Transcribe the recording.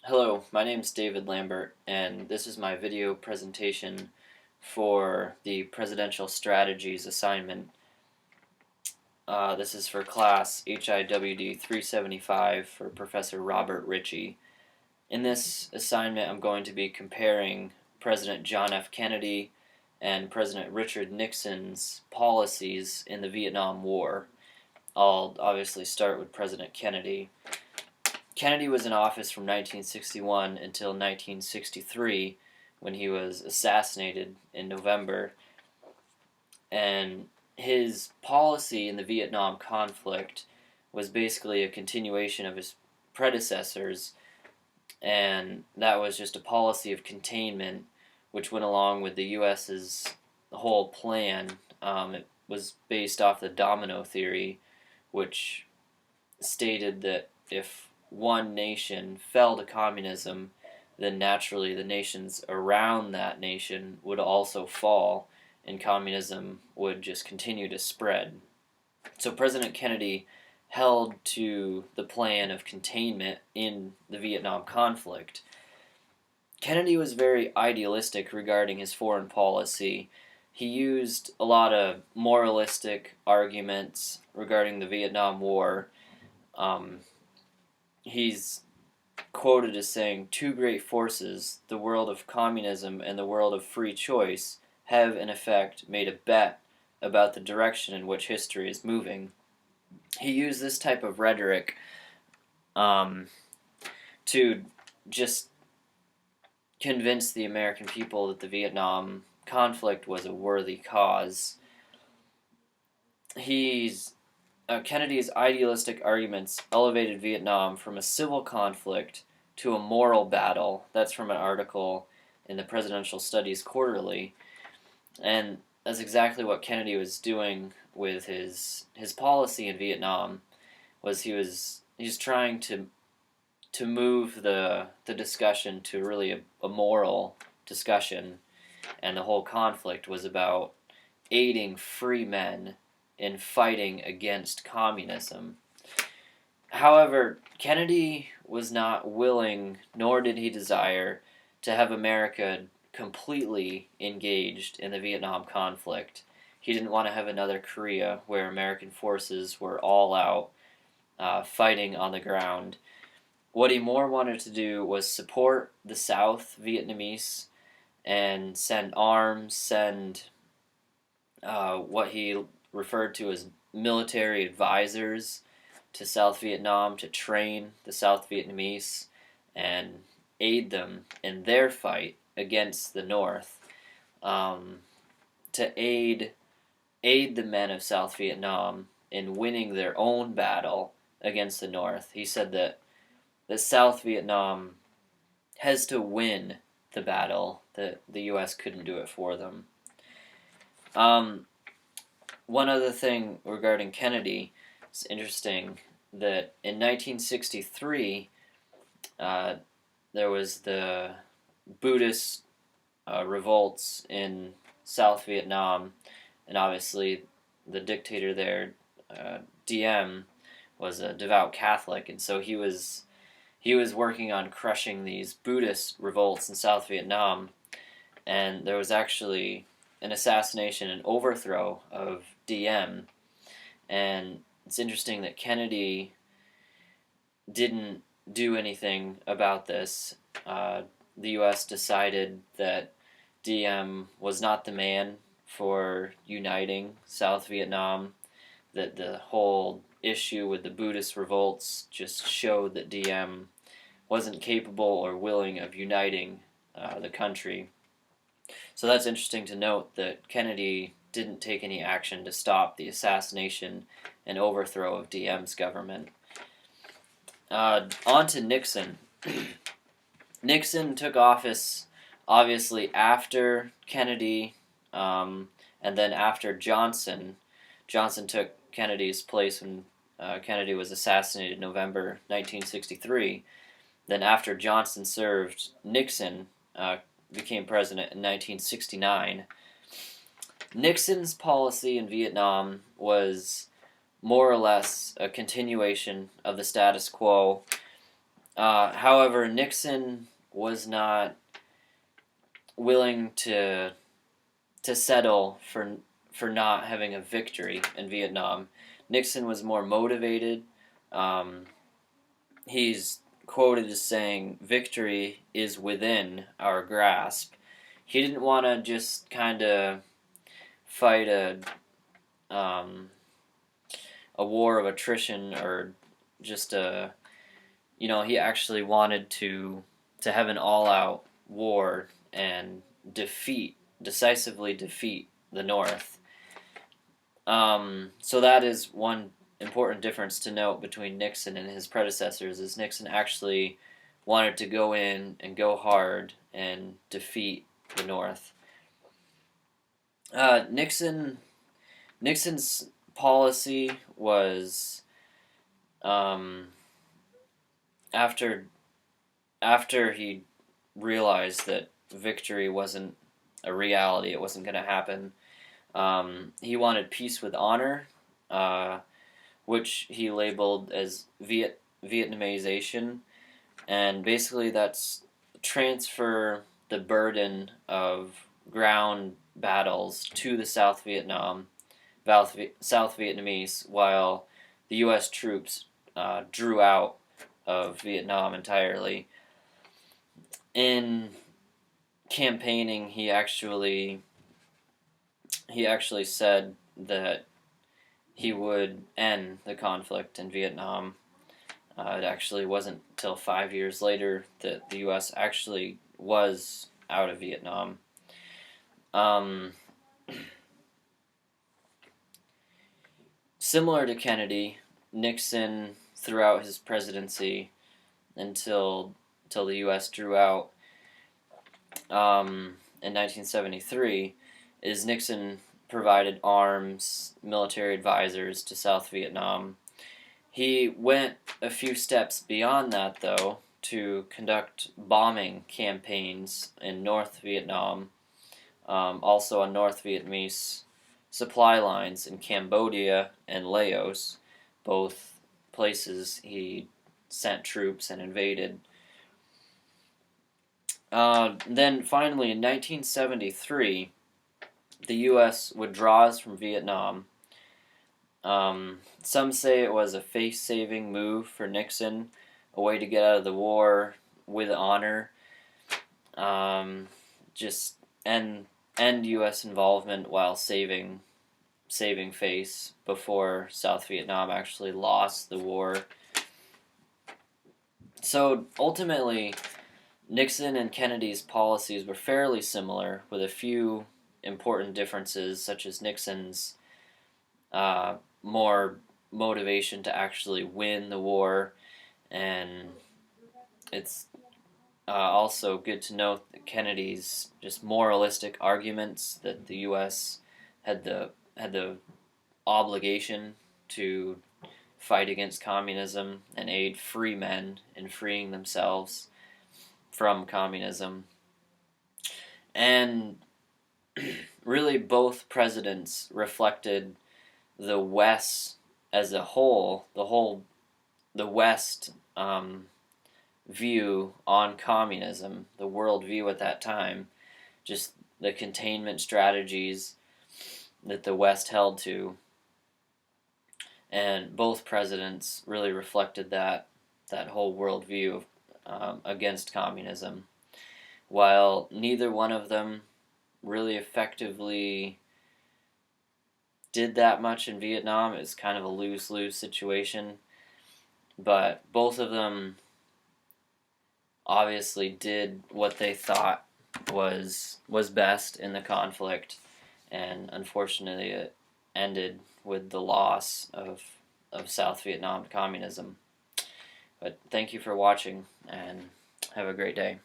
Hello, my name is David Lambert, and this is my video presentation for the Presidential Strategies assignment. This is for class HIWD 375 for Professor Robert Ritchie. In this assignment, I'm going to be comparing President John F. Kennedy and President Richard Nixon's policies in the Vietnam War. I'll obviously start with President Kennedy. Kennedy was in office from 1961 until 1963 when he was assassinated in November, and his policy in the Vietnam conflict was basically a continuation of his predecessors, and that was just a policy of containment which went along with the U.S.'s whole plan. It was based off the domino theory, which stated that if one nation fell to communism, then naturally the nations around that nation would also fall, and communism would just continue to spread. So President Kennedy held to the plan of containment in the Vietnam conflict. Kennedy was very idealistic regarding his foreign policy. He used a lot of moralistic arguments regarding the Vietnam War. He's quoted as saying, "Two great forces, the world of communism and the world of free choice, have in effect made a bet about the direction in which history is moving." He used this type of rhetoric to just convince the American people that the Vietnam conflict was a worthy cause. Kennedy's idealistic arguments elevated Vietnam from a civil conflict to a moral battle. That's from an article in the Presidential Studies Quarterly. And that's exactly what Kennedy was doing with his policy in Vietnam. He's trying to move the discussion to really a moral discussion, and the whole conflict was about aiding free men in fighting against communism. However, Kennedy was not willing, nor did he desire, to have America completely engaged in the Vietnam conflict. He didn't want to have another Korea where American forces were all out fighting on the ground. What he more wanted to do was support the South Vietnamese and send arms, send what he referred to as military advisors to South Vietnam to train the South Vietnamese and aid them in their fight against the North, to aid the men of South Vietnam in winning their own battle against the North. He said that South Vietnam has to win the battle, that the U.S. couldn't do it for them. One other thing regarding Kennedy, it's interesting that in 1963 there was the Buddhist revolts in South Vietnam, and obviously the dictator there, Diem, was a devout Catholic, and so he was working on crushing these Buddhist revolts in South Vietnam, and there was actually an assassination and overthrow of Diem, and it's interesting that Kennedy didn't do anything about this. The U.S. decided that Diem was not the man for uniting South Vietnam, that the whole issue with the Buddhist revolts just showed that Diem wasn't capable or willing of uniting the country. So that's interesting to note, that Kennedy didn't take any action to stop the assassination and overthrow of Diem's government. On to Nixon. Nixon took office obviously after Kennedy, and then after Johnson. Johnson took Kennedy's place when Kennedy was assassinated in November 1963. Then after Johnson served, Nixon became president in 1969. Nixon's policy in Vietnam was more or less a continuation of the status quo. However, Nixon was not willing to settle for not having a victory in Vietnam. Nixon was more motivated. Um, he's quoted as saying, "Victory is within our grasp." He didn't want to just kind of fight um, a war of attrition, or just he actually wanted to have an all-out war and decisively defeat the North. So that is one important difference to note between Nixon and his predecessors, is Nixon actually wanted to go in and go hard and defeat the North. Nixon's policy was, um, after he realized that victory wasn't a reality, it wasn't going to happen. He wanted peace with honor, which he labeled as Vietnamization, and basically that's transfer the burden of ground battles to the South Vietnamese, while the U.S. troops drew out of Vietnam entirely. In campaigning, he actually said that he would end the conflict in Vietnam. It actually wasn't till 5 years later that the U.S. actually was out of Vietnam. Similar to Kennedy, Nixon, throughout his presidency until the U.S. drew out in 1973, is Nixon provided arms, military advisors to South Vietnam. He went a few steps beyond that, though, to conduct bombing campaigns in North Vietnam, also on North Vietnamese supply lines in Cambodia and Laos, both places he sent troops and invaded. Then finally, in 1973, the U.S. withdraws from Vietnam. Some say it was a face-saving move for Nixon, a way to get out of the war with honor, just end U.S. involvement while saving face before South Vietnam actually lost the war. So ultimately, Nixon and Kennedy's policies were fairly similar, with a few important differences, such as Nixon's more motivation to actually win the war, and it's also good to note that Kennedy's just moralistic arguments that the U.S. had the obligation to fight against communism and aid free men in freeing themselves from communism. And really, both presidents reflected the West as a whole, the West view on communism, the world view at that time, just the containment strategies that the West held to. And both presidents really reflected that whole worldview against communism, while neither one of them really effectively did that much in Vietnam. It was kind of a lose-lose situation, but both of them obviously did what they thought was best in the conflict, and unfortunately it ended with the loss of South Vietnam to communism. But thank you for watching, and have a great day.